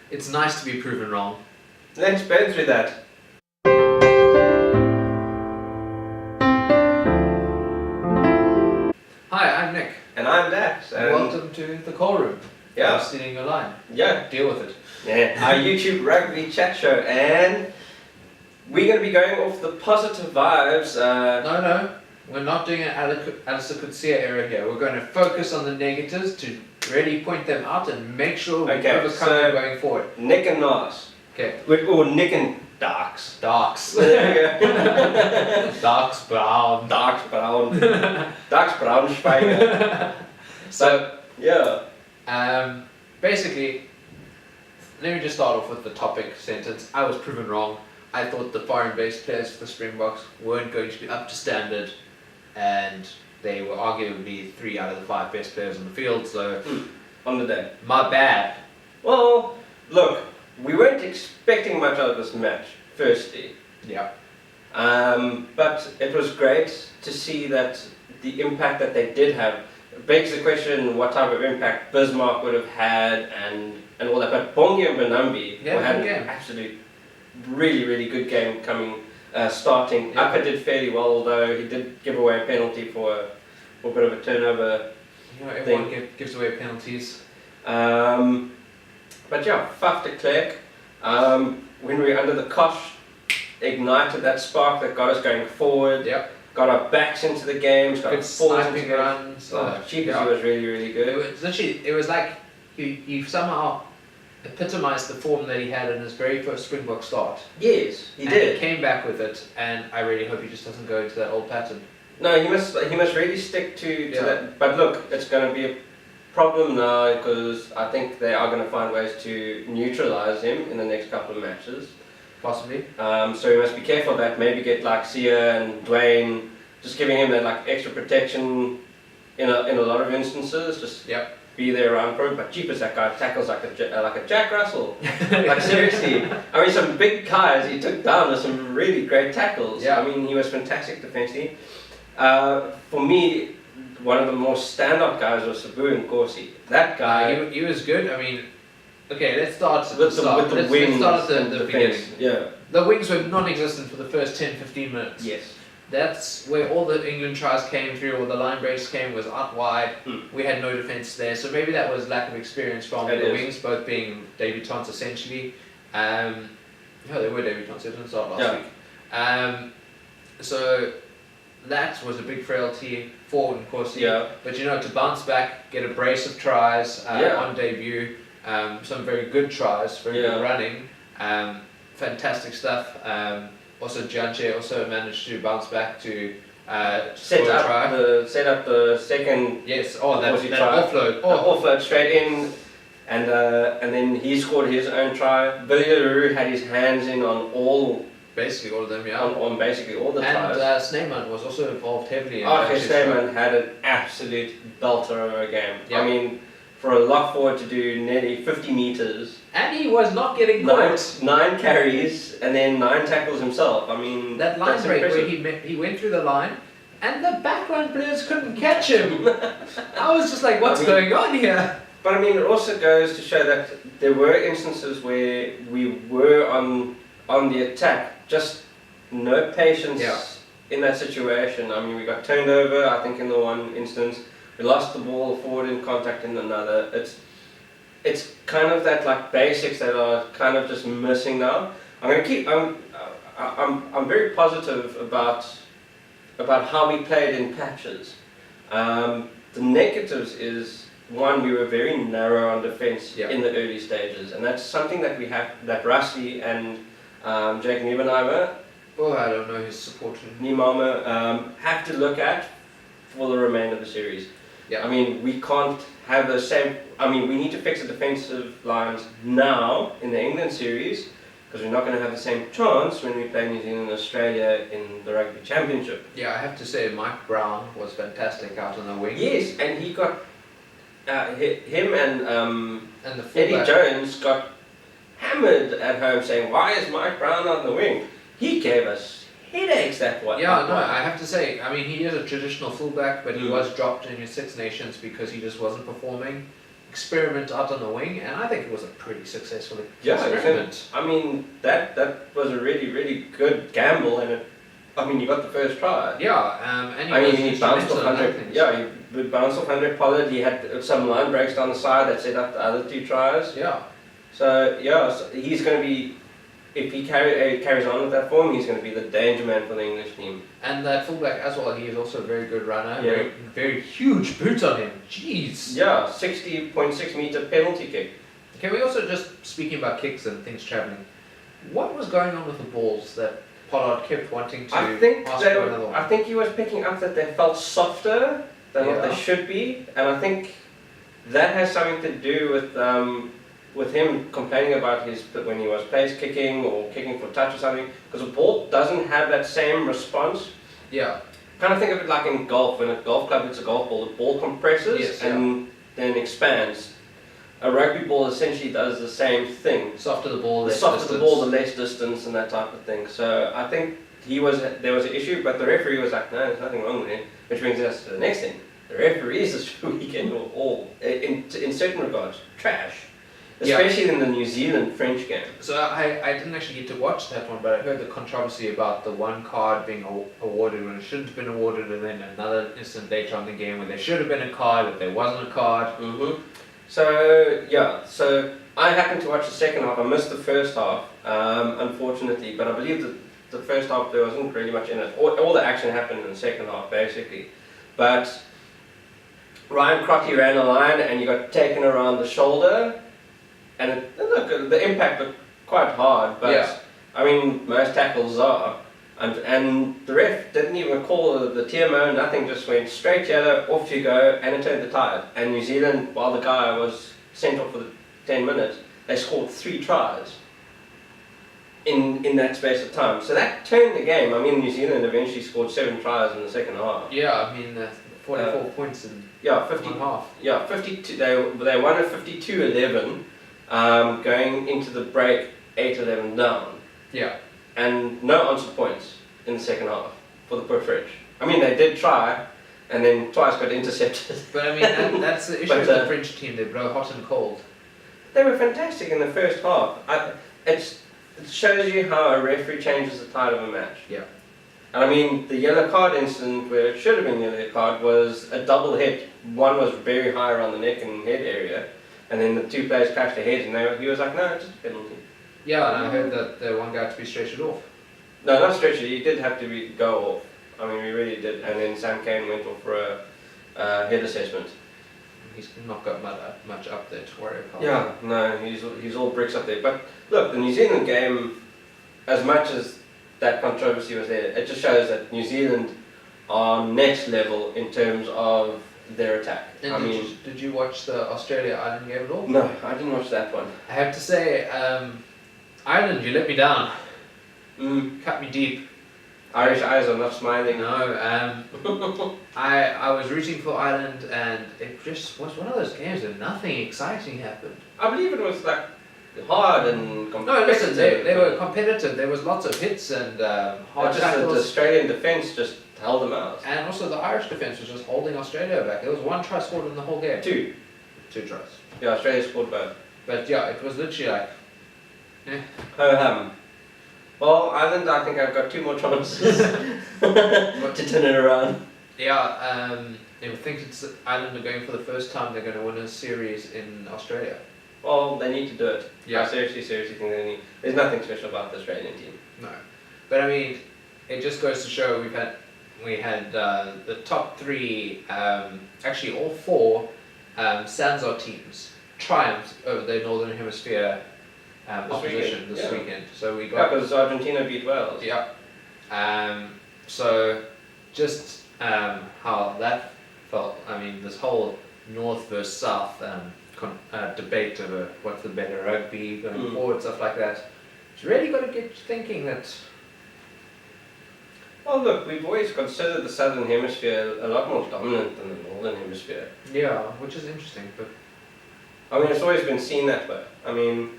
It's nice to be proven wrong. Let's burn through that. Hi, I'm Nick. And I'm Dax. And welcome to the call room. Yeah. I'm stealing your line. Yeah. Deal with it. Yeah. Our YouTube rugby chat show, and we're going to be going off the positive vibes. No. We're not doing an Alistair Coetzee era here. We're going to focus on the negatives to really point them out and make sure we overcome them going forward. Nick and Nas. Okay. Or Nick and Darks. Darks. There you go. Darks brown. Darks brown. Darks Braunschweiger. So, yeah. Basically, let me just start off with the topic sentence. I was proven wrong. I thought the foreign-based players for the Springboks weren't going to be up to standard, and they were arguably 3 out of the 5 best players on the field, so On the day. my bad. Well, look, we weren't expecting much out of this match, firstly. Yeah. But it was great to see that the impact that they did have. It begs the question what type of impact Bismarck would have had and all that. But Bongi and Benambi had an absolute really, really good game starting. Yeah. Upper did fairly well, although he did give away a penalty for a bit of a turnover. Everyone gives away penalties. But yeah, Faf de Klerk, when we were under the cosh, ignited that spark that got us going forward. Yep. Got our backs into the games, got Good our forwards into sniping the runs. Cheapers was really, really good. It was like he somehow epitomised the form that he had in his very first Springbok start. Yes, he and did. He came back with it, and I really hope he just doesn't go into that old pattern. No, he must really stick to that. But look, it's going to be a problem now because I think they are going to find ways to neutralise him in the next couple of matches. Possibly. So we must be careful of that. Maybe get like Sia and Dwayne, just giving him that like extra protection in a lot of instances. Just be there around for him. But jeepers, that guy tackles like a Jack Russell. Like seriously, I mean some big guys he took down with some really great tackles. Yeah. I mean he was fantastic defensively. For me, one of the more standout guys was Sabu Nkosi. That guy. He was good. I mean, okay, let's start with the wings. Let's start at the beginning. Yeah. The wings were non-existent for the first 10-15 minutes. Yes. That's where all the England tries came through, or the line breaks came, was out wide. We had no defence there, so maybe that was lack of experience from the wings, both being debutants essentially. They were debutants, they didn't start last week. So that was a big frailty for Nkosi. Yeah. But to bounce back, get a brace of tries on debut, some very good tries, very good running, fantastic stuff. Also, Janche also managed to bounce back to set up the second. Yes. Oh, that offload. Offload straight in, and then he scored his own try. Billy LaRue had his hands in on basically all of them. Yeah. On basically all the tries. And Sneeman was also involved heavily. Sneeman had an absolute belter of a game. Yep. I mean, for a lock forward to do nearly 50 meters. And he was not getting caught. 9 carries and then 9 tackles himself. I mean, that line break where he went through the line and the backline players couldn't catch him. I was just like, what's going on here? But I mean, it also goes to show that there were instances where we were on the attack, just no patience in that situation. I mean, we got turned over, I think, in the one instance. We lost the ball forward in contact in another. It's kind of that like basics that are kind of just missing now. I'm very positive about how we played in patches. The negatives is one, we were very narrow on defence in the early stages, and that's something that we have that Rusty and Jake Niebenheimer. Oh, I don't know his support. Niebenheimer have to look at for the remainder of the series. Yeah. I mean, we can't have the same. I mean, we need to fix the defensive lines now in the England series because we're not going to have the same chance when we play New Zealand and Australia in the Rugby Championship. Yeah, I have to say Mike Brown was fantastic out on the wing. Yes, and he got him and the Eddie Jones got hammered at home saying, "Why is Mike Brown on the wing?" He gave us headaches that one. Yeah, no, I have to say, I mean, he is a traditional fullback, but he was dropped in his Six Nations because he just wasn't performing. experiment out on the wing, and I think it was a pretty successful Yeah, experiment. I mean, that was a really, really good gamble, and you got the first try. Yeah, and he bounced off 100. Yeah, he bounced off 100 pollard. He had some line breaks down the side that set up the other 2 tries. Yeah. So he's going to be, if he carries on with that form, he's going to be the danger man for the English team. And that fullback as well, he is also a very good runner. Yeah. Very, very huge boot on him. Jeez. Yeah, 60.6 meter penalty kick. Can we also just, speaking about kicks and things travelling, what was going on with the balls that Pollard kept wanting to I think ask for another one? I think he was picking up that they felt softer than what they should be, and I think that has something to do with him complaining about when he was place kicking or kicking for touch or something, because the ball doesn't have that same response. Yeah. Kind of think of it like in golf. When a golf club hits a golf ball, the ball compresses and then expands. A rugby ball essentially does the same thing. Softer the ball, the less softer distance. the ball, the less distance and that type of thing. So I think there was an issue, but the referee was like, no, there's nothing wrong with it. Which brings us to the next thing. The referees this weekend were all, in certain regards, trash. Especially in the New Zealand-French game. So I didn't actually get to watch that one, but I heard the controversy about the one card being awarded when it shouldn't have been awarded, and then another instant later on in the game where there should have been a card, but there wasn't a card. Mm-hmm. So I happened to watch the second half. I missed the first half, unfortunately, but I believe that the first half there wasn't really much in it. All the action happened in the second half, basically. But Ryan Crotty ran a line and he got taken around the shoulder, and the impact looked quite hard, but I mean, most tackles are. And the ref didn't even call the TMO, nothing, just went straight yellow, off you go, and it turned the tide. And New Zealand, while the guy was sent off for the 10 minutes, they scored 3 tries in that space of time. So that turned the game. I mean, New Zealand eventually scored 7 tries in the second half. Yeah, I mean, 44 points in 50, one half. Yeah, 52. They won at 52-11, going into the break 8-11 down. Yeah. And no answer points in the second half for the poor French. I mean, they did try, and then twice got intercepted. But I mean, that's the issue with the French team. They blow hot and cold. They were fantastic in the first half. It shows you how a referee changes the tide of a match. Yeah. And I mean, the yellow card incident where it should have been yellow card was a double hit. One was very high around the neck and head area, and then the 2 players clashed their heads, and he was like, no, it's just a penalty. Yeah, and I heard that the one guy had to be stretchered off. No, not stretchered. He did have to go off. I mean, we really did. And then Sam Kane went off for a head assessment. He's not got much up there to worry about. Yeah, no, he's all bricks up there. But look, the New Zealand game, as much as that controversy was there, it just shows that New Zealand are next level in terms of their attack. And did you watch the Australia-Ireland game at all? No, I didn't watch that one. I have to say, Ireland, you let me down. Cut me deep. Irish eyes are not smiling. No, I was rooting for Ireland, and it just was one of those games where nothing exciting happened. I believe it was like hard and competitive. No, listen, they were competitive. There was lots of hits and hard tackles. The Australian defence just held them out. And also the Irish defence was just holding Australia back. There was 1 try scored in the whole game. 2 tries. Yeah, Australia scored both. But yeah, it was literally like, Well, Ireland, I think I've got 2 more chances to turn it around. Yeah, they think it's Ireland are going for the first time they're going to win a series in Australia. Well, they need to do it. Yeah. I seriously think they need. There's nothing special about the Australian team. No, but I mean, it just goes to show we had the top 3, actually all 4 Sanzar teams triumphed over the Northern Hemisphere opposition this weekend. So we got because Argentina beat Wales. Yeah. So just how that felt. I mean, this whole North versus South debate over what's the better rugby going forward, stuff like that. It's really got to get you thinking that. Well, look, we've always considered the Southern Hemisphere a lot more dominant than the Northern Hemisphere. Yeah, which is interesting, but I mean, it's always been seen that way. I mean,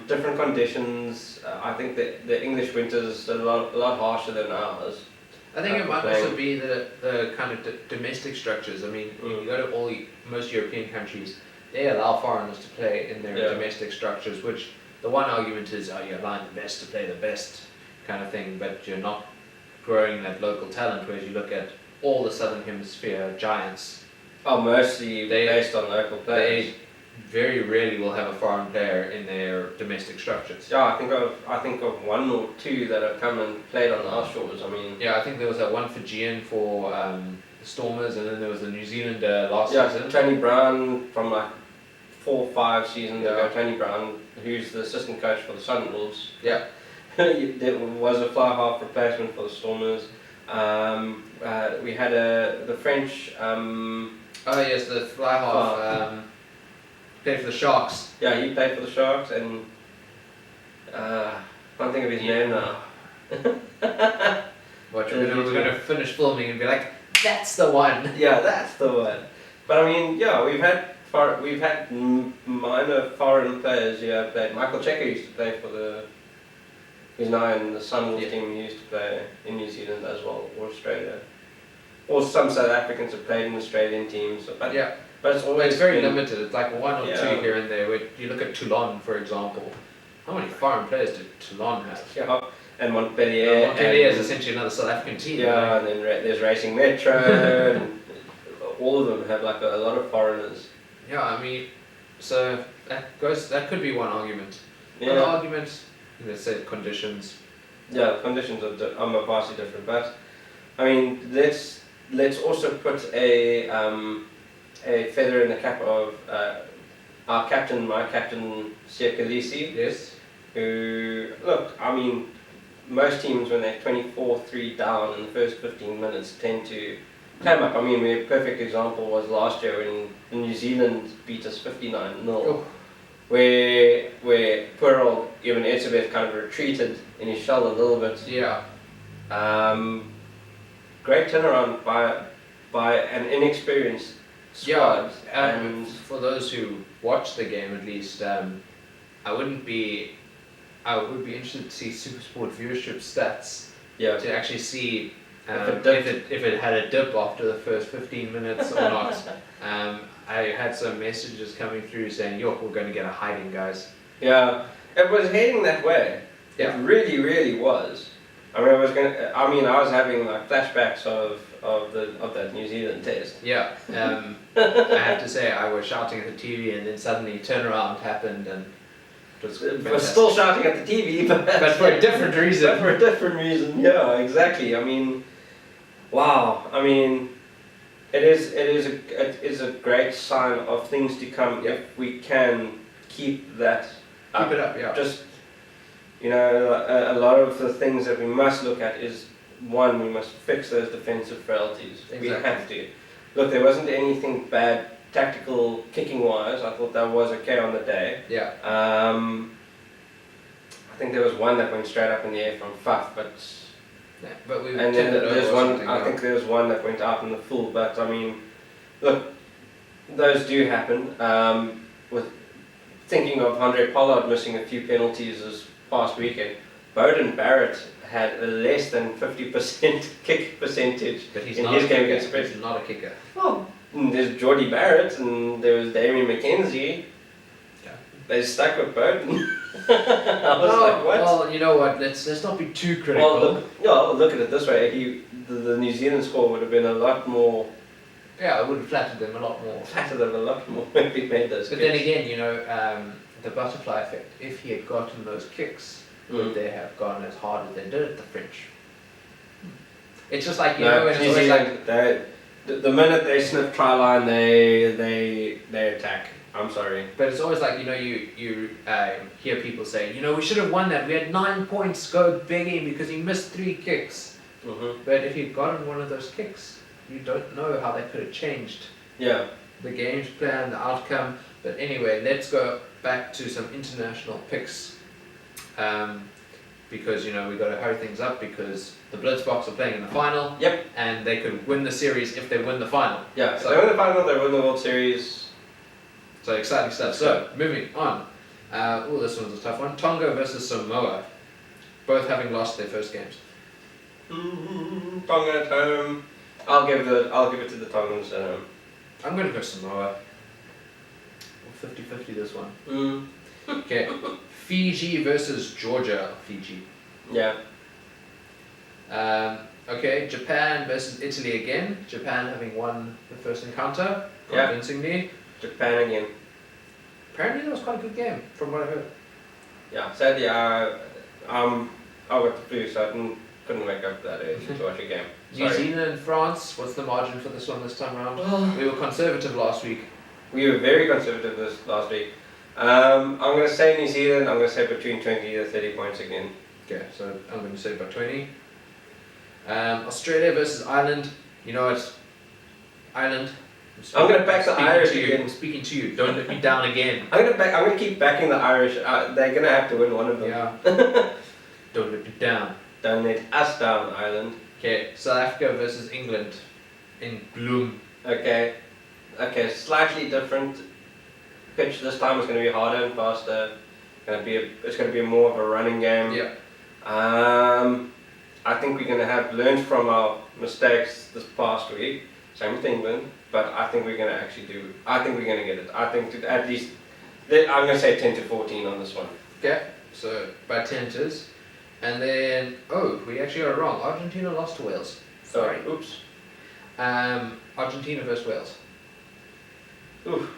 different conditions. I think that the English winter's a lot harsher than ours. I think it might also be the kind of domestic structures. I mean, when you go to most European countries, they allow foreigners to play in their domestic structures, which the one argument is, oh, you're allowing the best to play the best kind of thing, but you're not growing that local talent, whereas you look at all the Southern Hemisphere giants. Oh, mostly based on local players. They very rarely will have a foreign player in their domestic structures. Yeah, I think of one or two that have come and played on our shores. I mean, yeah, I think there was that one Fijian for the Stormers, and then there was a New Zealander last season. Tony Brown from like 4 or 5 seasons ago. Tony Brown, who's the assistant coach for the Sunwolves. Yeah, there was a fly half replacement for the Stormers. We had the French. oh yes, the fly half. Played for the Sharks. Yeah, he played for the Sharks, and can't think of his name now. Watch, we're going to finish filming and be like, that's the one. Yeah, that's the one. But I mean, yeah, we've had minor foreign players who have played. Michael Checker used to play for he's now in the Sunwolves team. He used to play in New Zealand as well, or Australia. Or some South Africans have played in Australian teams. But yeah. But it's very limited. It's like one or two here and there. Where you look at Toulon, for example. How many foreign players did Toulon have? Yeah, and Montpellier. Montpellier is essentially another South African team. Yeah, right? and then there's Racing Metro, and all of them have like a lot of foreigners. Yeah, I mean, so that could be one argument. Yeah. Another argument, let's say conditions. Yeah, conditions are vastly different, but I mean, let's also put a feather in the cap of my captain, Sia Khaleesi. Yes. Who, look, I mean, most teams when they're 24-3 down in the first 15 minutes tend to climb up. I mean, a perfect example was last year when New Zealand beat us 59-0, where poor old Ivan Etzebeth kind of retreated in his shell a little bit. Yeah. Great turnaround by an inexperienced squad. Yeah, and for those who watch the game at least, I would be interested to see SuperSport viewership stats to actually see if it had a dip after the first 15 minutes or not. I had some messages coming through saying, "Yo, we're going to get a hiding, guys." Yeah, it was heading that way. Yeah. It really, really was. I mean, I was having like flashbacks of that New Zealand test. Yeah. I have to say, I was shouting at the TV, and then suddenly turnaround happened, and it was fantastic. We're still shouting at the TV, but for a different reason. But for a different reason, yeah, exactly. I mean, wow. I mean, it is a great sign of things to come if we can keep that up. Keep it up, yeah. Just, you know, a lot of the things that we must look at is, one, we must fix those defensive frailties. Exactly. We have to. Look, there wasn't anything bad tactical kicking wise. I thought that was okay on the day. Yeah. I think there was one that went straight up in the air from Faf, but we and then there's one. I think there's one that went out in the full. But I mean, look, those do happen. With thinking of Andre Pollard missing a few penalties this past weekend, Bowden Barrett had a less than 50% kick percentage in his game against Spurs. He's not a kicker. Well, there's Geordie Barrett and there was Damien McKenzie. Yeah. They stuck with Bowden. I was like, what? Well, you know what? Let's not be too critical. Well, look at it this way. The New Zealand score would have been a lot more. Yeah, it would have flattered them a lot more. Flattered them a lot more if he made those. But kicks. then again, you know, the butterfly effect. If he had gotten those kicks, would they have gone as hard as they did at the French? It's just like, you know, it's New always Zealand, like the minute they sniff try line, they attack. I'm sorry. But it's always like, you know, you hear people say, you know, we should have won that. We had 9 points go begging because he missed 3 kicks. Mm-hmm. But if he'd gotten one of those kicks, you don't know how that could have changed the game's plan, the outcome. But anyway, let's go back to some international picks. Because, you know, we've got to hurry things up because the Blitzboks are playing in the final. Yep. And they could win the series if they win the final. Yeah, so they win the final, they win the World Series. So exciting stuff. So, moving on. This one's a tough one. Tonga versus Samoa. Both having lost their first games. Tonga at home. I'll give it to the Tongans at home. I'm gonna go Samoa. 50-50 this one. Mm. Okay. Fiji versus Georgia. Fiji. Yeah. Okay, Japan versus Italy again. Japan having won the first encounter Yeah. convincingly. Japan again. Apparently that was quite a good game, from what I heard. Yeah. Sadly, I got the flu, so I couldn't wake up that early to watch a game. New Sorry. Zealand, France. What's the margin for this one this time around? We were conservative last week. We were very conservative this last week. I'm going to say New Zealand. I'm going to say between 20 to 30 points again. Okay, so I'm going to say about 20. Australia versus Ireland. You know it's Ireland. I'm going to back the Irish again. I'm speaking to you. Don't let me down again. I'm going to keep backing the Irish. They're going to have to win one of them. Yeah. Don't let me down. Don't let us down, Ireland. Okay, South Africa versus England in Bloom. Okay, slightly different pitch this time. It's going to be harder and faster. It's going to be more of a running game. Yeah. I think we're going to have learned from our mistakes this past week. Same with England, but I think we're going to actually do. I think we're going to get it. I think at least I'm going to say 10 to 14 on this one. Okay, so by 10 it is. And then, we actually got it wrong. Argentina lost to Wales. Sorry. Oops. Argentina versus Wales. Oof.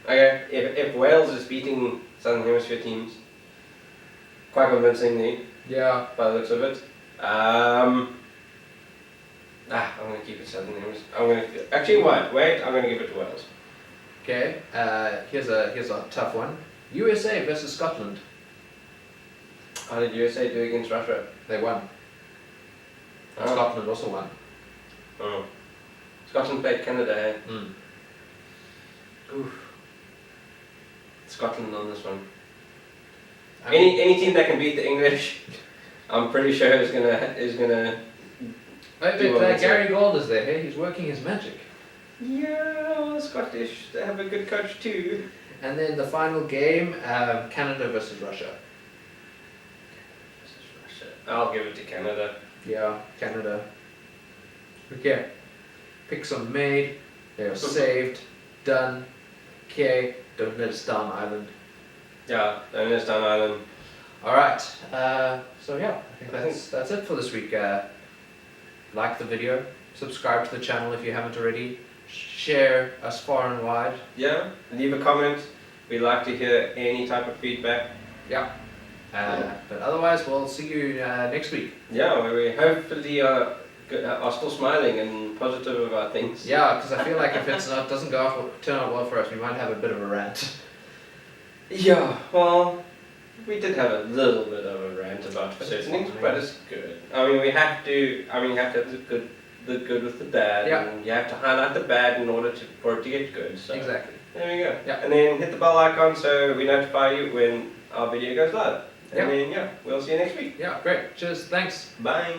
Okay, if Wales is beating Southern Hemisphere teams quite convincingly, Yeah. by the looks of it, I'm going to keep it Southern Hemisphere. Wait, I'm going to give it to Wales. Okay, here's a tough one. USA versus Scotland. How did USA do against Russia? They won. And Oh. Scotland also won. Oh. Scotland played Canada, eh? Mm. Oof. Scotland on this one. I mean, Any team that can beat the English, I'm pretty sure is gonna. Gary Gold is there. Hey, he's working his magic. Yeah, Scottish. They have a good coach too. And then the final game, Canada versus Russia. I'll give it to Canada. Yeah, Canada. Okay, picks are made. They are saved. Done. Okay, don't let us down, Ireland. Yeah, don't let us down, Ireland. All right. So yeah, I think that's it for this week. Like the video, subscribe to the channel if you haven't already. Share us far and wide. Yeah, leave a comment. We'd like to hear any type of feedback. Yeah. But otherwise, we'll see you next week. Yeah, where we hopefully are still smiling and positive about things. Yeah, because I feel like if doesn't turn out well for us, we might have a bit of a rant. Yeah, well, we did have a little bit of a rant about certain things, but it's good. I mean, you have to have the good with the bad, Yeah. and you have to highlight the bad in order for it to get good. So Exactly. there we go. Yeah. And then hit the bell icon so we notify you when our video goes live. And Yeah. then we'll see you next week. Yeah, great. Cheers. Thanks. Bye.